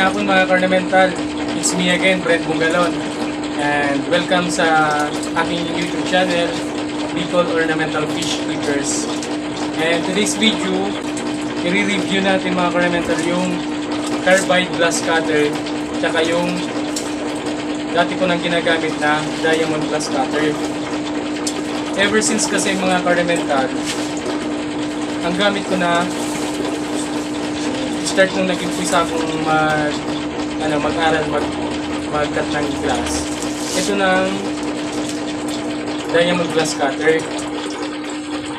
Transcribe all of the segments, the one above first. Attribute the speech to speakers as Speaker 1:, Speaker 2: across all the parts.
Speaker 1: Magandang hapon mga Ornamental. It's me again, Brent Bungalon. And welcome sa aking YouTube channel, Bicol Ornamental Fish Clippers. And today's video, i-review natin mga Ornamental yung carbide glass cutter tsaka yung dati ko nang ginagamit na diamond glass cutter. Ever since kasi mga Ornamental, ang gamit ko na start nung nag-impisa akong mag-aral mag-cut ng glass. Ito ng diamond glass cutter.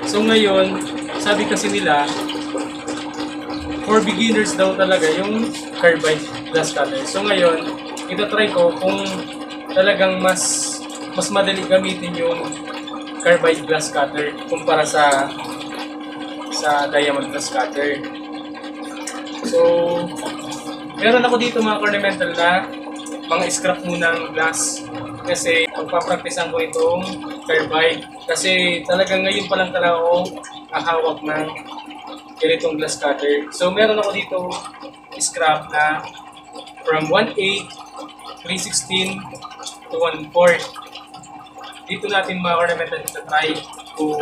Speaker 1: So ngayon, sabi kasi nila, for beginners daw talaga yung carbide glass cutter. So ngayon, ito-try ko kung talagang mas madali gamitin yung carbide glass cutter kumpara sa diamond glass cutter. So, meron ako dito mga ornamental na mga scrap munang glass kasi magpapracticean ko itong carbide kasi talagang ngayon pa lang talaga ako ahawak ng ganitong glass cutter. So, meron ako dito scrap na from 1/8, 3/16 to 1/4. Dito natin mga ornamental try kung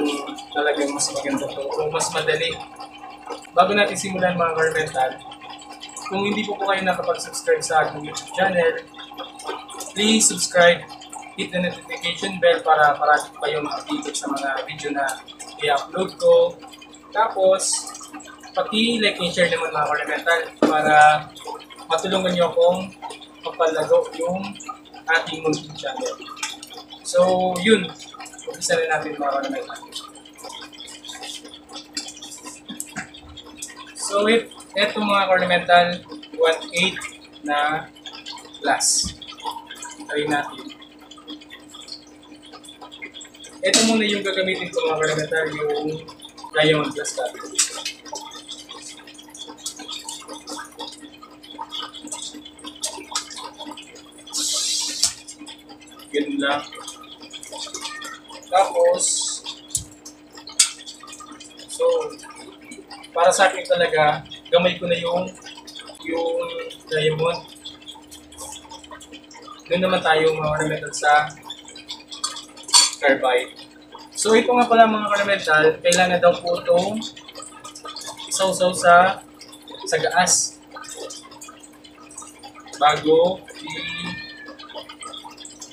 Speaker 1: talagang mas maganda to o mas madali. Bago natin simulan mga ornamental, kung hindi po kayo nakapag-subscribe sa aking YouTube channel, please subscribe, hit the notification bell para parati kayong updated sa mga video na i-upload ko. Tapos, pati-like and share naman mga ornamental para matulungan nyo akong mapalago yung ating YouTube channel. So, yun. Umpisa na natin mga ornamental. So, ito mga ornamental, 1/8 na glass. Try natin. Ito muna yung gagamitin ko mga ornamental, yung diamond glass cutter. Ganun lang. Tapos, so, para sa akin talaga, gamay ko na yung diamond. Doon naman tayo mga ornamental sa carbide. So ito nga pala mga ornamental, kailangan daw po itong isaw-saw sa gaas bago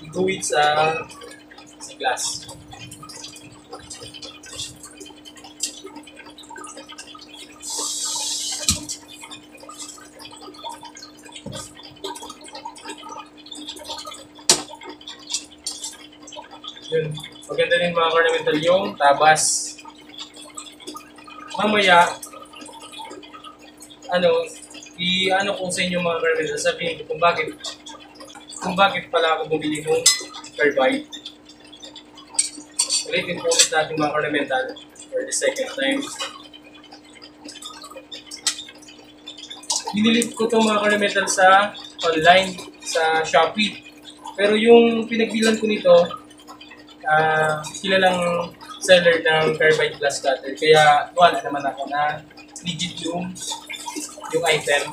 Speaker 1: i-guhit sa glass. Yun. Maganda rin mga ornamental yung tabas. Mamaya, i-ano ko sa inyo mga ornamental, sabihin ko kung bakit pala ako bumili ng carbide. Ulitin po ulit natin mga ornamental for the second time. Binili ko ito mga ornamental sa online, sa Shopee. Pero yung pinagbilan ko nito, kilalang seller ng carbide glass cutter. Kaya wala naman ako na legit yung item.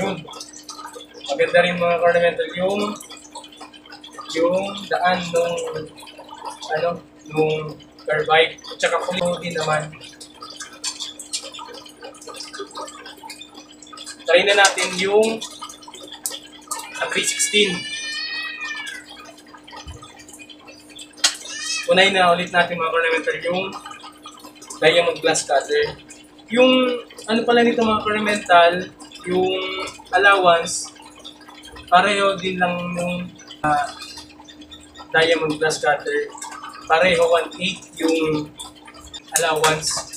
Speaker 1: Yun. Maganda rin mga ornamental yung daan nung carbide at saka puno din naman. Try na natin yung 3/16. Unahin na ulit natin mga ornamental yung diamond glass cutter. Yung pala nito mga ornamental, yung allowance pareho din lang nung diamond glass cutter. Pareho 1/8 yung allowance.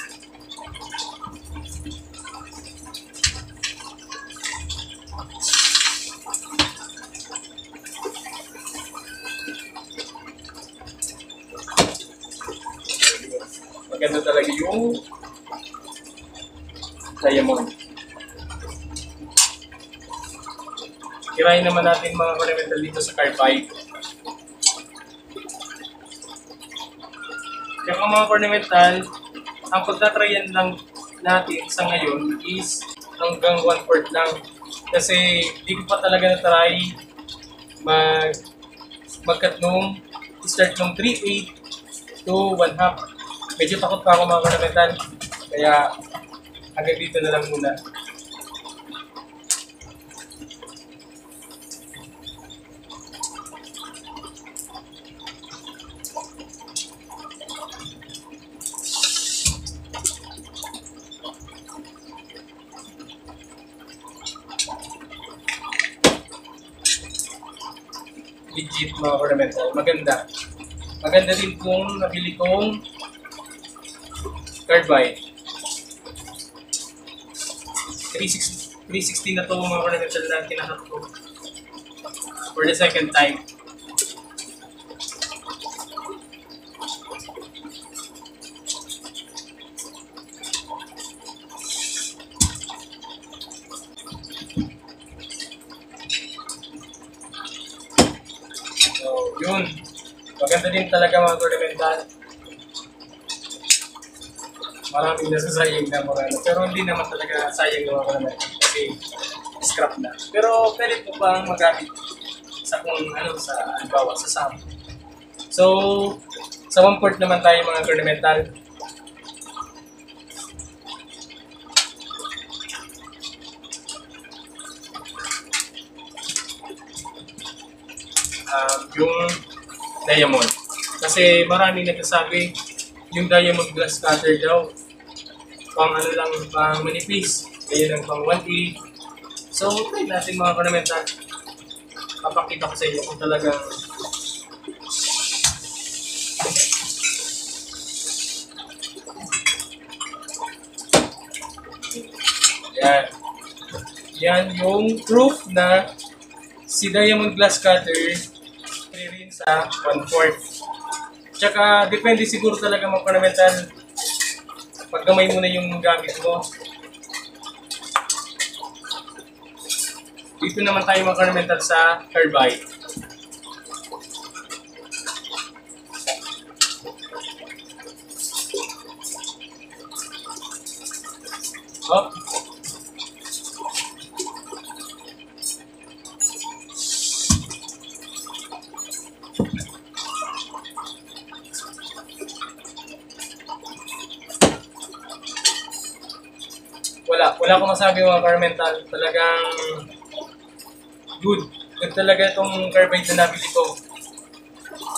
Speaker 1: Maganda talaga yung diamond. Tirahin naman natin mga ornamental dito sa carbide. Kaya mga ornamental, ang pagtatryan lang natin sa ngayon is hanggang 1/4 lang. Kasi di ko pa talaga na-try mag-cut nung start nung 3/8 to 1/2. Medyo takot pa ako mga ornamental. Kaya hanggang dito na lang muna. Legit mga ornamental. Maganda. Maganda din kung nabili kong carbide. 360 na to mga ornamental na kinakat ko for the second time. So, yun. Maganda din talaga mga ornamental. Maraming nasasayang na mga ano. Pero hindi naman talaga sayang yung mga ornamental kasi scrap na. Pero pwede po pang magamit sa kung ano, sa halimbawa, sa SAM. So, sa 1/4 naman tayo mga ornamental. Yung diamond. Kasi maraming nagsasabi yung diamond glass cutter daw pang ano lang, pang manipis, kaya lang pang 1/8. So, try natin mga ornamental. Papakita ko sa inyo kung talagang yan. Yan yung proof na si diamond glass cutter rin sa 1/4. Tsaka, depende siguro talaga mga ornamental. Paggamay mo na yung gamit mo. Dito naman tayo mga ornamental sa carbide. Oh. Wala akong masabi mga ornamental. Talagang good. Good talaga itong carbide na nabili ko.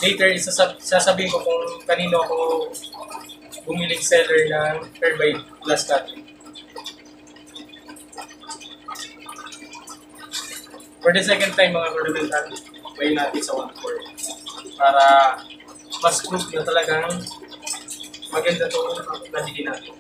Speaker 1: Later, sasabihin ko kung kanino ako bumiling seller ng carbide glass cutting. For the second time mga ornamental, bayin natin sa 1/4 para mas proof na talagang maganda itong nabili natin.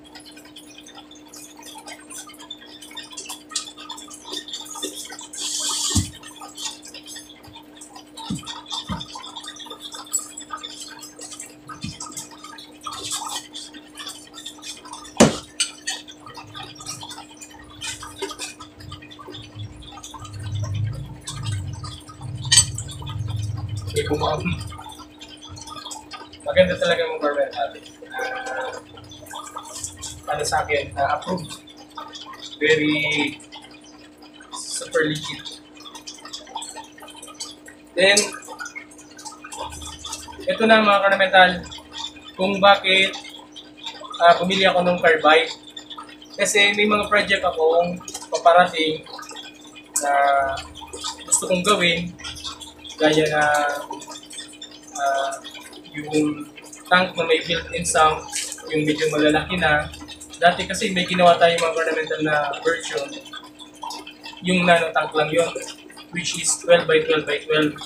Speaker 1: Maganda talaga yung government natin. Para sa akin, approved. Very super legit. Then, ito na mga ornamental, kung bakit bumili ako ng carbide. Kasi may mga project akong paparating na gusto kong gawin, gaya na yung tank na may built-in sump, yung medyo malalaki na. Dati kasi may ginawa tayo mga ornamental na version, yung nano tank lang yun, which is 12 by 12 by 12.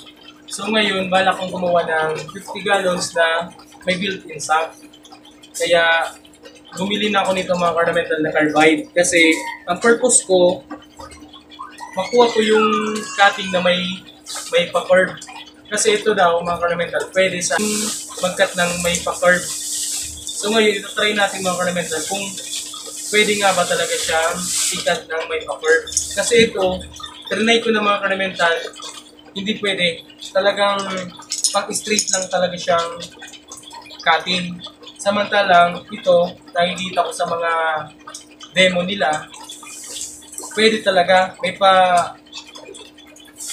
Speaker 1: So ngayon, bala kong gumawa ng 50 gallons na may built-in sump. Kaya bumili na ako nito mga ornamental na carbide. Kasi ang purpose ko, makuha ko yung cutting na may pa-curve. Kasi ito daw, mga ornamental, pwede sa mag-cut ng may pa-curve. So ngayon, ito try natin mga ornamental kung pwede nga ba talaga siya i-cut ng may pa-curve. Kasi ito, trinay ko na mga ornamental, hindi pwede. Talagang pang-straight lang talaga siyang cutting. Samantalang ito, nakikita ko sa mga demo nila, pwede talaga.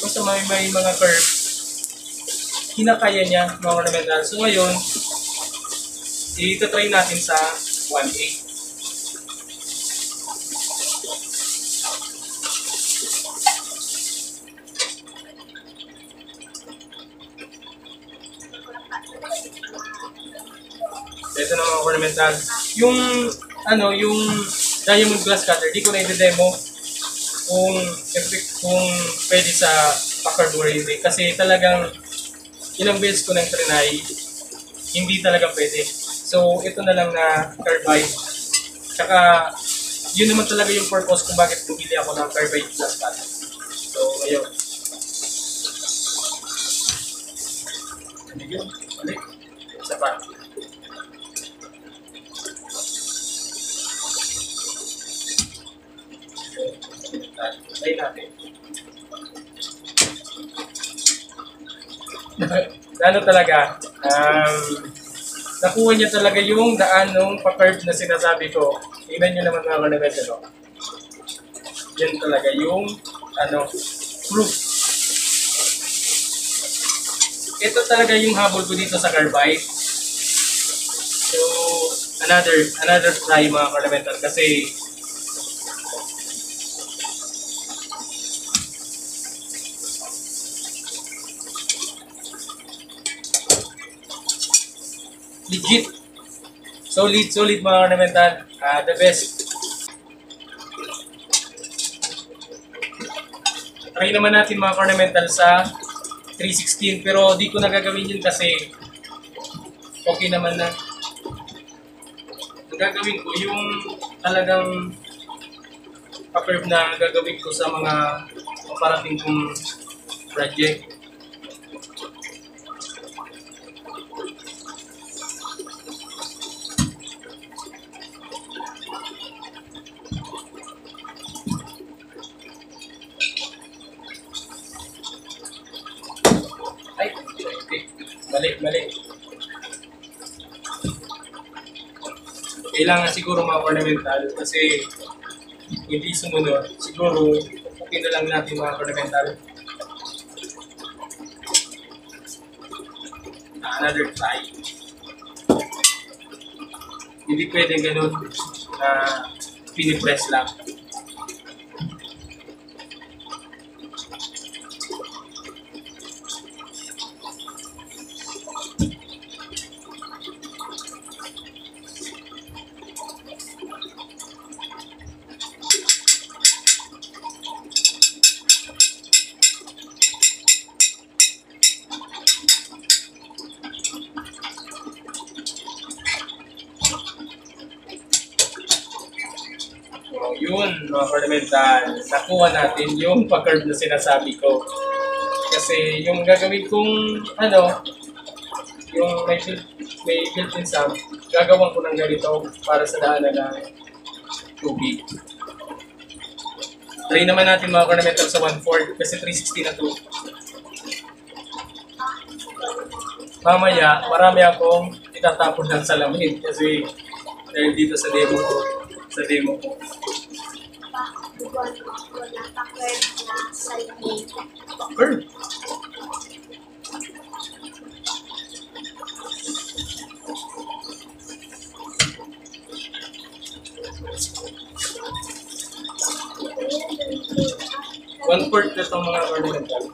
Speaker 1: Basta may mga curve, kinakaya niya mga ornamental. So ngayon, ito-try natin sa 1/8. Ito na mga ornamental. Yung diamond glass cutter, di ko na i-demo kung pwede sa Packard or hindi. Kasi talagang ilang beses ko nang trinay, hindi talaga pwede. So, ito na lang na carbide. Tsaka, yun naman talaga yung purpose kung bakit bumili ako ng carbide glass cutter. So, ayun. Yun, balik. Isa pa. Try natin. Ano talaga, nakuha niya talaga yung daan nung pa-curve na sinasabi ko. Tingnan nyo naman mga ornamental. No? Yan talaga yung proof. Ito talaga yung habol ko dito sa carbide. So, another try mga ornamental kasi legit. Solid mga ornamental. The best. Try naman natin mga ornamental sa 316 pero di ko na gagawin yun kasi okay naman na. Ang gagawin ko yung talagang pa-curve na gagawin ko sa mga paparating kong project. Mali. Kailangan siguro mga ornamental kasi hindi sumunod. Siguro okay na lang natin mga ornamental. Another try. Hindi pwede ganun na pinipress lang. Yun, mga ornamental, nakuha natin yung pa-curve na sinasabi ko. Kasi yung gagawin kong, yung may built-in sump, gagawan ko ng ganito para sa daanan ng tubig. Try naman natin mga ornamental sa 1/4 kasi 360 na to. Mamaya, marami akong itatapon ng salamin kasi dahil dito sa demo ko. Curve. One-fourth na itong mga ornamental.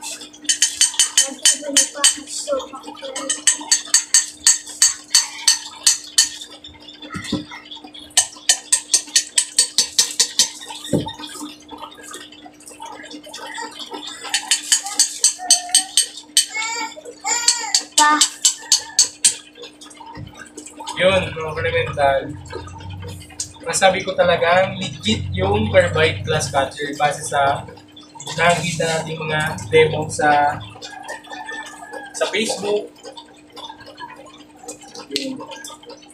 Speaker 1: Yun, mga ornamental. Masabi ko talagang legit yung carbide glass cutter base sa nakikita natin mga demo sa Facebook. Yun.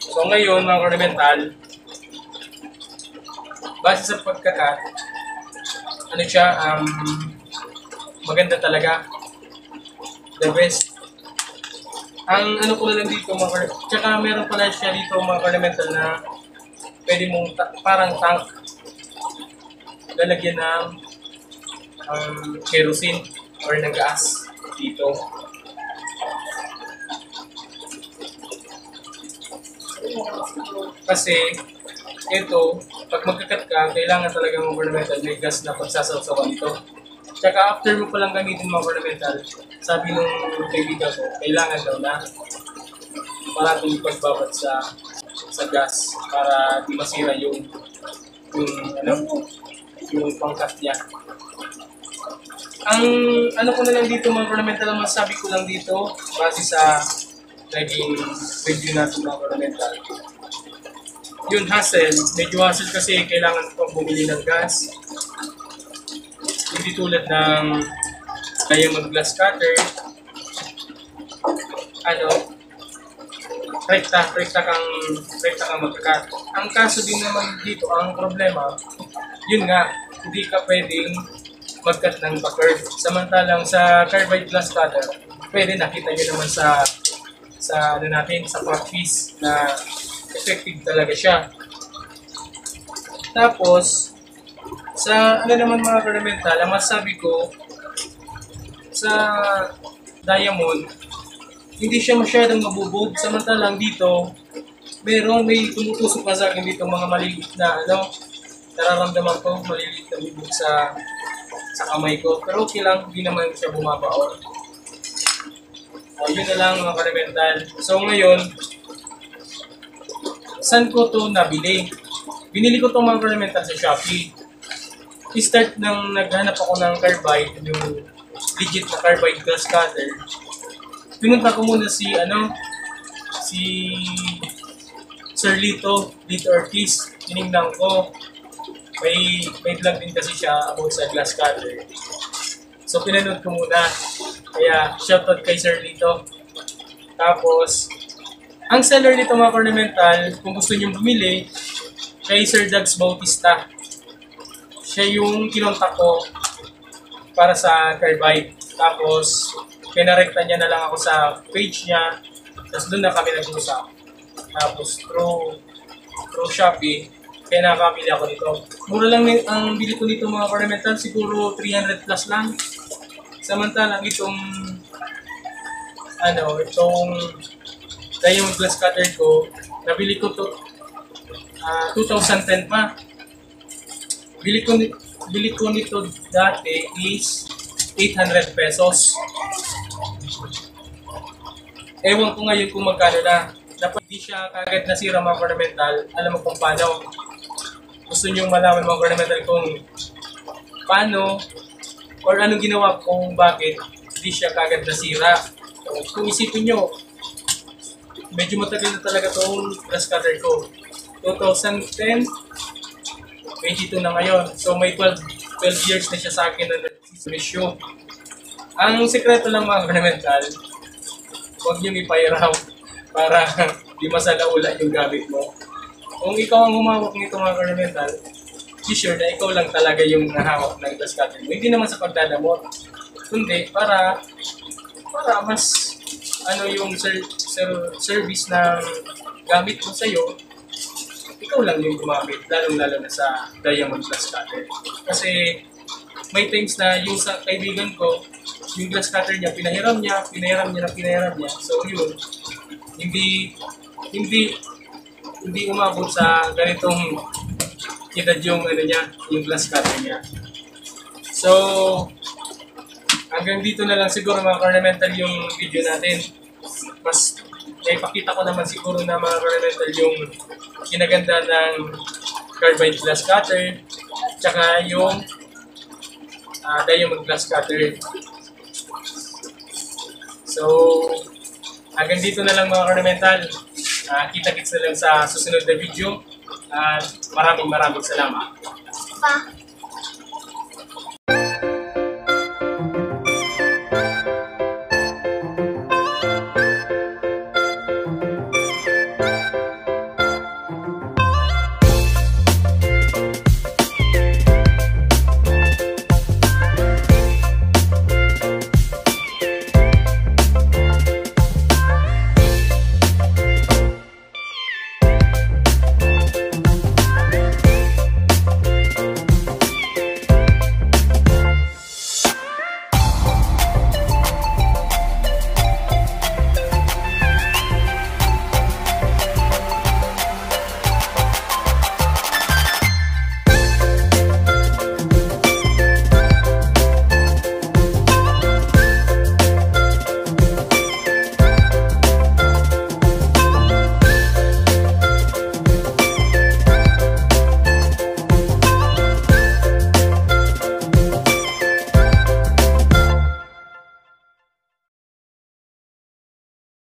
Speaker 1: So ngayon, mga ornamental, base sa pagkakat, maganda talaga. The best. Ang ano ko na lang dito, tsaka meron pala siya dito mga ornamental na pwede mong parang tank. Lalagyan ng kerosene or ng gas dito. Kasi ito, pag magkakat ka, kailangan talaga ng ornamental may gas na pagsasawsawan ito. Tsaka after mo palang gamitin mga ornamental, sabi nung kaibigan ko, kailangan daw na parating pagbabad sa gas para di masira yung pangkat niya. Ang ano ko na lang dito mga ornamental, ang masabi ko lang dito base sa naging review natin mga ornamental. Yung hassle, medyo hassle kasi kailangan pang bumili ng gas. Hindi tulad ng diamond glass cutter, rekta kang magkakat. Ang kaso din naman dito, ang problema, yun nga, hindi ka pwedeng mag-cut ng pa-curve. Samantalang sa carbide glass cutter, pwede nakita nyo naman sa practice na effective talaga siya. Tapos, sa naman mga ornamental, ang masabi ko, sa diamond, hindi siya masyadong mabubog. Samantalang dito, may tumutusok na sa akin dito mga maliliit na nararamdaman ko, maliliit na bubog sa kamay ko. Pero okay lang, hindi naman siya bumabaon. Yun na lang mga ornamental. So ngayon, saan ko to nabili? Binili ko to mga ornamental sa Shopee. I-start nang naghanap ako ng carbide, yung legit na carbide glass cutter. Pinunta ko muna si Sir Lito Ortiz. Tinignan ko. May vlog din kasi siya about sa glass cutter. So pinanood ko muna. Kaya shoutout kay Sir Lito. Tapos, ang seller nito mga ornamental, kung gusto nyo bumili, kay Sir Dags Bautista. Siya yung kinontak ko para sa carbide. Tapos, pinarekta niya na lang ako sa page niya. Tapos doon na kami nag-usap. Tapos, through Shopee, kaya nakakabili ako nito. Mura lang ang bili ko nito mga ornamental, siguro 300 plus lang. Samantalang itong diamond glass cutter ko, nabili ko to 2010 pa. Bili ko nito dati is 800 pesos. Ewan ko ngayon kung magkano na. Dapat di siya kagad nasira mga ornamental. Alam mo kung paano. Gusto nyo malaman mga ornamental kung paano or anong ginawa kung bakit di siya kagad nasira. So, kung isipin nyo, medyo matagal na talaga itong glass cutter ko. 2010, 22 na ngayon. So may 12 years na siya sa akin na nag-issue. Ang sekreto lang mga ornamental, huwag niyong ipairaw para di masalaula yung gamit mo. Kung ikaw ang humawak nito mga ornamental, be sure na ikaw lang talaga yung nahawak ng glass cutter mo. Hindi naman sa pagdadamot, kundi para mas yung service ng gamit mo sa'yo, ikaw lang yung gumamit, lalong-lalo na sa diamond glass cutter. Kasi may times na yung sa kaibigan ko, yung glass cutter niya, pinahiram niya. So yun, hindi umabot sa ganitong edad yung yung glass cutter niya. So, hanggang dito na lang siguro mga ornamental yung video natin. Mas ipakita ko naman siguro na mga ornamental yung kinaganda ng carbide glass cutter tsaka yung diamond glass cutter. So, hanggang dito na lang mga ornamental. Kita-kits na lang sa susunod na video. Maraming salamat.